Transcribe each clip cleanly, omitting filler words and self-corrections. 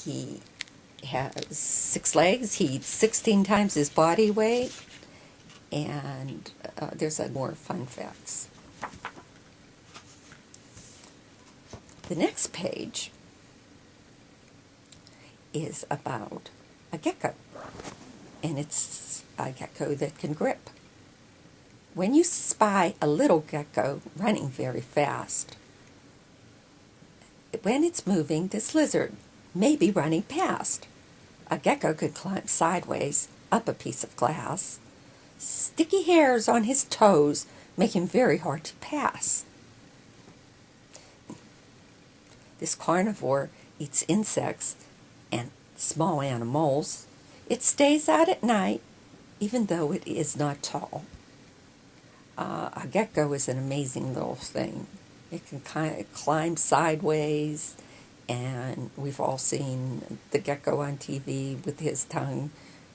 He has 6 legs. He eats 16 times his body weight. And there's more fun facts. The next page is about a gecko. And it's a gecko that can grip. When you spy a little gecko running very fast, when it's moving, this lizard may be running past. A gecko could climb sideways up a piece of glass. Sticky hairs on his toes make him very hard to pass. This carnivore eats insects and small animals. It stays out at night, even though it is not tall. A gecko is an amazing little thing. It can kind of climb sideways, and we've all seen the gecko on TV with his tongue,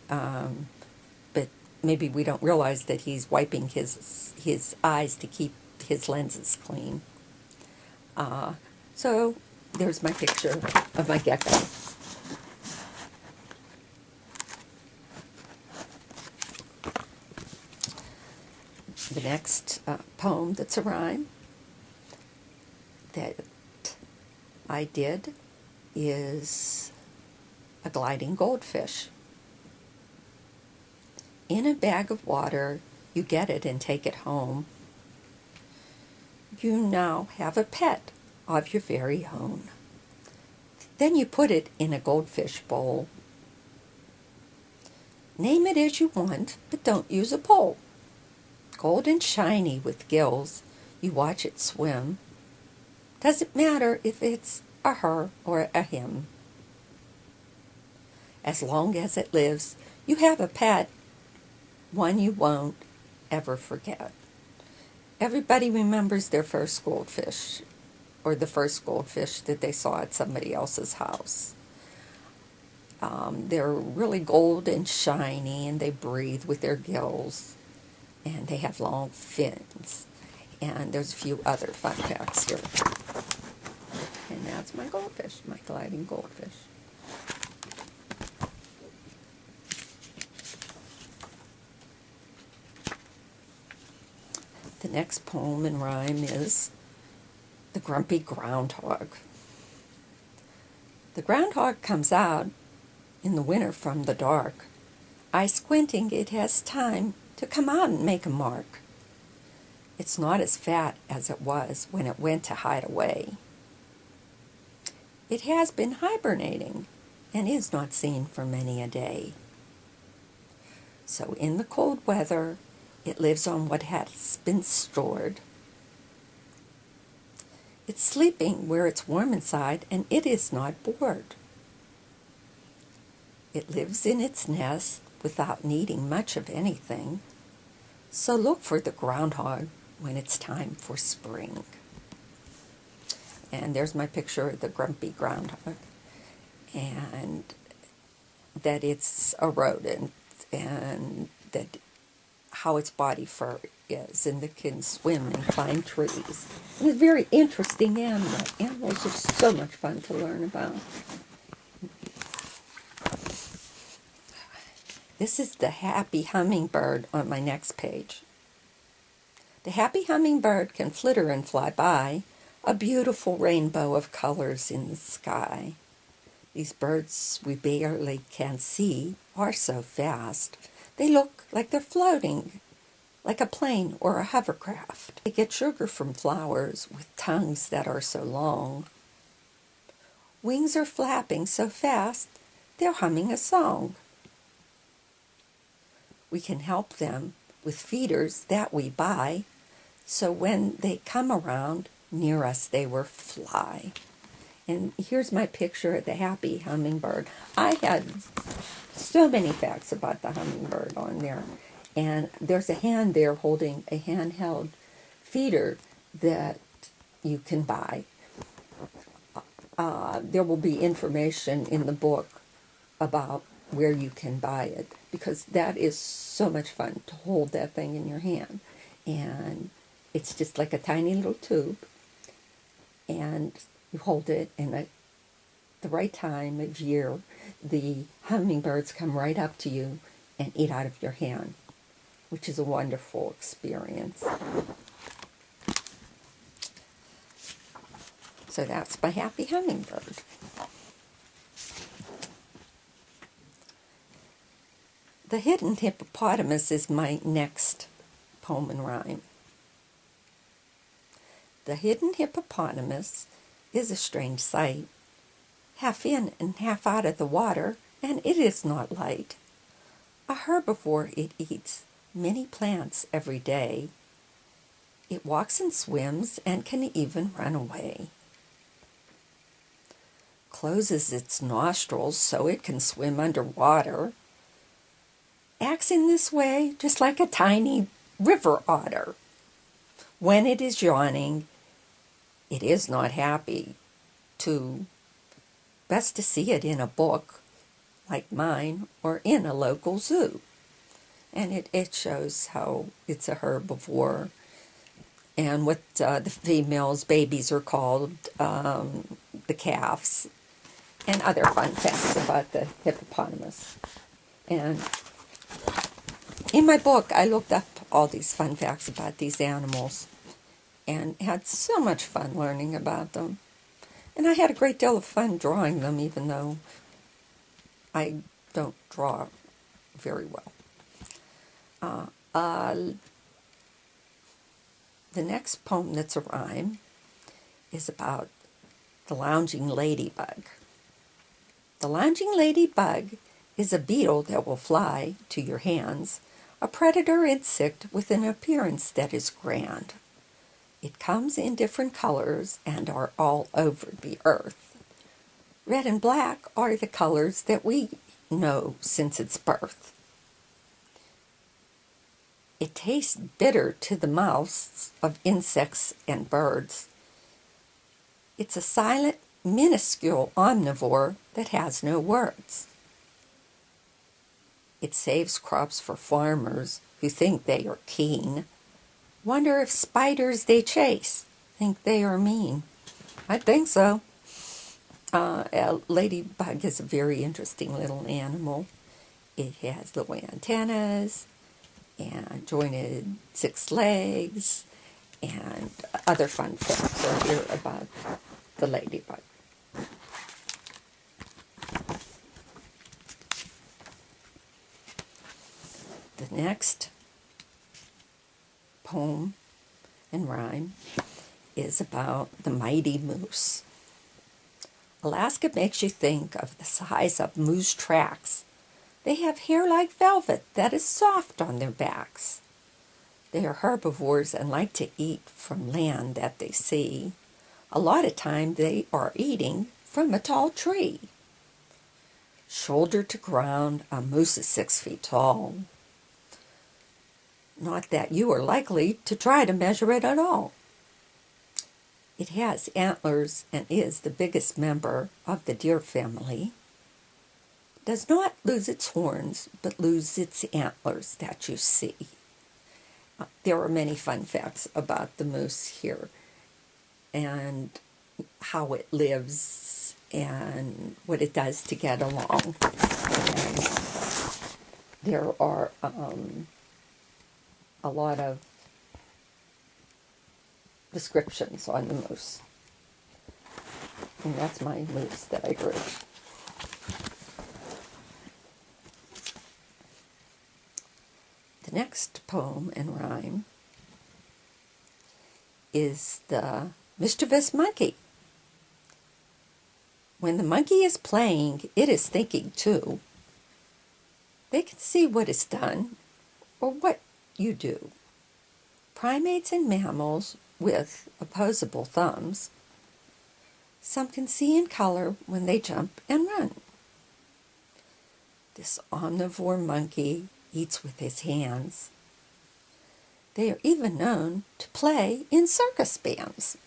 but maybe we don't realize that he's wiping his eyes to keep his lenses clean. So there's my picture of my gecko. The next poem that's a rhyme that I did is a gliding goldfish. In a bag of water, you get it and take it home. You now have a pet of your very own. Then you put it in a goldfish bowl. Name it as you want, but don't use a pole. Gold and shiny with gills, you watch it swim. Doesn't matter if it's a her or a him. As long as it lives, you have a pet, one you won't ever forget. Everybody remembers their first goldfish, or the first goldfish that they saw at somebody else's house. They're really gold and shiny, and they breathe with their gills. And they have long fins. And there's a few other fun facts here. And that's my goldfish, my gliding goldfish. The next poem and rhyme is The Grumpy Groundhog. The groundhog comes out in the winter from the dark. Eye squinting, it has time to come out and make a mark. It's not as fat as it was when it went to hide away. It has been hibernating and is not seen for many a day. So in the cold weather, it lives on what has been stored. It's sleeping where it's warm inside, and it is not bored. It lives in its nest without needing much of anything. So look for the groundhog when it's time for spring. And there's my picture of the grumpy groundhog. And that it's a rodent, and that how its body fur is, and it can swim and climb trees. And it's a very interesting animal. Animals are so much fun to learn about. This is the happy hummingbird on my next page. The happy hummingbird can flitter and fly by, a beautiful rainbow of colors in the sky. These birds we barely can see are so fast. They look like they're floating, like a plane or a hovercraft. They get sugar from flowers with tongues that are so long. Wings are flapping so fast, they're humming a song. We can help them with feeders that we buy, so when they come around near us, they will fly. And here's my picture of the happy hummingbird. I had so many facts about the hummingbird on there. And there's a hand there holding a handheld feeder that you can buy. There will be information in the book about where you can buy it, because that is so much fun to hold that thing in your hand. And it's just like a tiny little tube, and you hold it, and the right time of year, the hummingbirds come right up to you and eat out of your hand, which is a wonderful experience. So that's my happy hummingbird. The Hidden Hippopotamus is my next poem and rhyme. The hidden hippopotamus is a strange sight, half in and half out of the water, and it is not light. A herbivore, it eats many plants every day. It walks and swims and can even run away. Closes its nostrils so it can swim underwater. Acts in this way just like a tiny river otter. When it is yawning, it is not happy, too. Best to see it in a book like mine or in a local zoo. And it shows how it's a herbivore and what the females' babies are called, the calves, and other fun facts about the hippopotamus. And in my book, I looked up all these fun facts about these animals and had so much fun learning about them. And I had a great deal of fun drawing them, even though I don't draw very well. The next poem that's a rhyme is about the lounging ladybug. The lounging ladybug is a beetle that will fly to your hands, a predator insect with an appearance that is grand. It comes in different colors and are all over the earth. Red and black are the colors that we know since its birth. It tastes bitter to the mouths of insects and birds. It's a silent, minuscule omnivore that has no words. It saves crops for farmers who think they are keen. Wonder if spiders they chase think they are mean. I think so. A ladybug is a very interesting little animal. It has little antennas and jointed 6 legs and other fun facts are here about the ladybug. The next poem and rhyme is about the mighty moose. Alaska makes you think of the size of moose tracks. They have hair like velvet that is soft on their backs. They are herbivores and like to eat from land that they see. A lot of time they are eating from a tall tree. Shoulder to ground, a moose is 6 feet tall. Not that you are likely to try to measure it at all. It has antlers and is the biggest member of the deer family. Does not lose its horns, but lose its antlers that you see. There are many fun facts about the moose here and how it lives and what it does to get along. And there are a lot of descriptions on the moose. And that's my moose that I drew. The next poem and rhyme is the mischievous monkey. When the monkey is playing, it is thinking too. They can see what is done or what you do. Primates and mammals with opposable thumbs. Some can see in color when they jump and run. This omnivore monkey eats with his hands. They are even known to play in circus bands.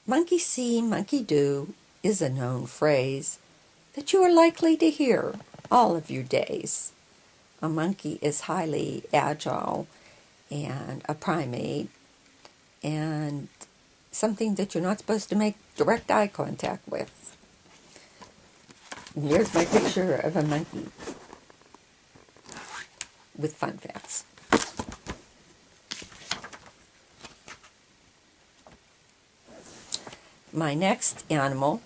Monkey see, monkey do is a known phrase that you are likely to hear all of your days. A monkey is highly agile and a primate and something that you're not supposed to make direct eye contact with. Here's my picture of a monkey with fun facts. My next animal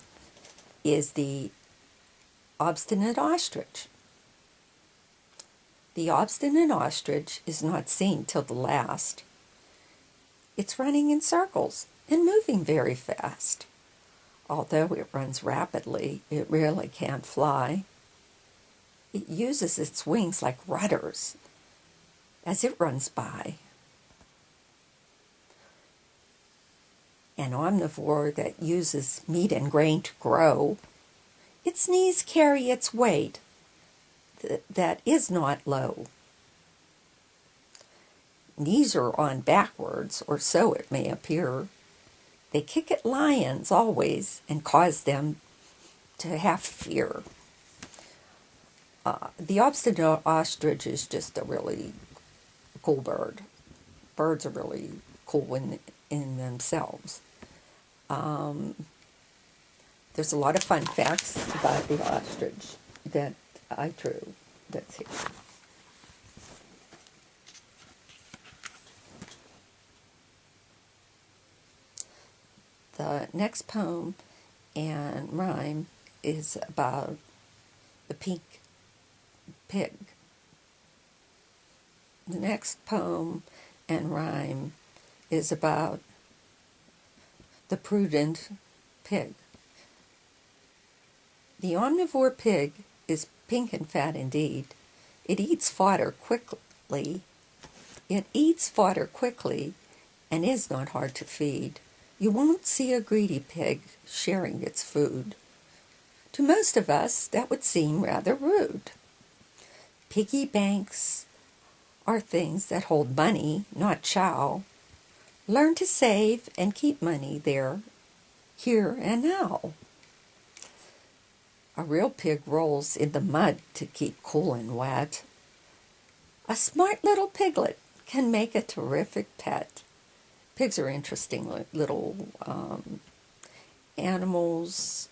is the obstinate ostrich. The obstinate ostrich is not seen till the last. It's running in circles and moving very fast. Although it runs rapidly, it really can't fly. It uses its wings like rudders as it runs by. An omnivore that uses meat and grain to grow, its knees carry its weight that is not low. Knees are on backwards, or so it may appear. They kick at lions always and cause them to have fear. The obstinate ostrich is just a really cool bird. Birds are really cool in themselves. There's a lot of fun facts about the ostrich that I drew. That's here. The next poem and rhyme is about the pink pig. The next poem and rhyme is about the prudent pig. The omnivore pig is pink and fat indeed. It eats fodder quickly. It eats fodder quickly and is not hard to feed. You won't see a greedy pig sharing its food. To most of us, that would seem rather rude. Piggy banks are things that hold money, not chow. Learn to save and keep money there, here and now. A real pig rolls in the mud to keep cool and wet. A smart little piglet can make a terrific pet. Pigs are interesting little animals.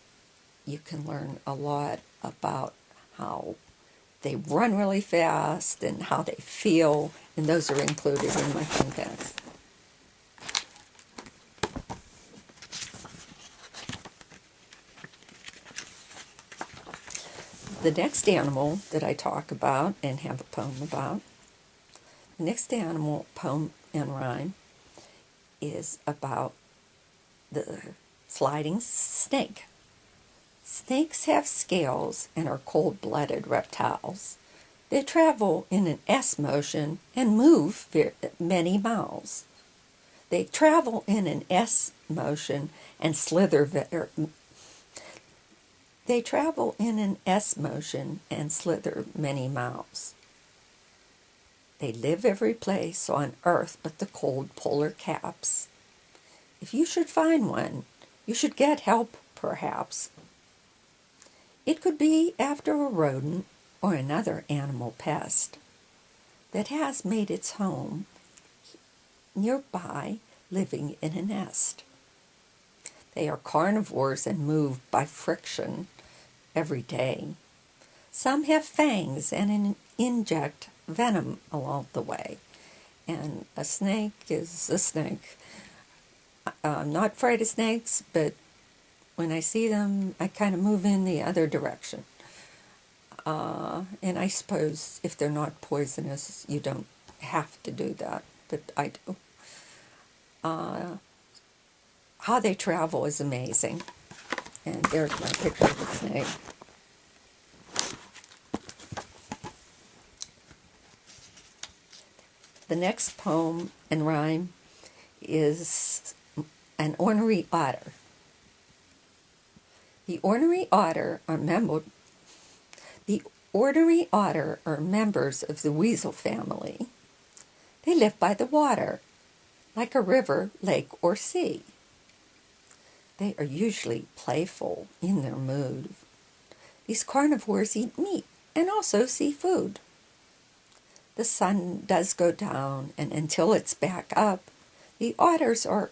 You can learn a lot about how they run really fast and how they feel, and those are included in my fun facts. The next animal that I talk about and have a poem about, the next animal, poem and rhyme, is about the sliding snake. Snakes have scales and are cold-blooded reptiles. They travel in an S motion and move many miles. They travel in an S motion and slither many miles. They live every place on Earth but the cold polar caps. If you should find one, you should get help, perhaps. It could be after a rodent or another animal pest that has made its home nearby, living in a nest. They are carnivores and move by friction every day. Some have fangs and inject venom along the way. And a snake is a snake. I'm not afraid of snakes, but when I see them, I kind of move in the other direction. And I suppose if they're not poisonous, you don't have to do that, but I do. How they travel is amazing. And there's my picture of the snake. The next poem and rhyme is an ornery otter. The ornery otter are members of the weasel family. They live by the water, like a river, lake, or sea. They are usually playful in their mood. These carnivores eat meat and also seafood. The sun does go down, and until it's back up, the otters are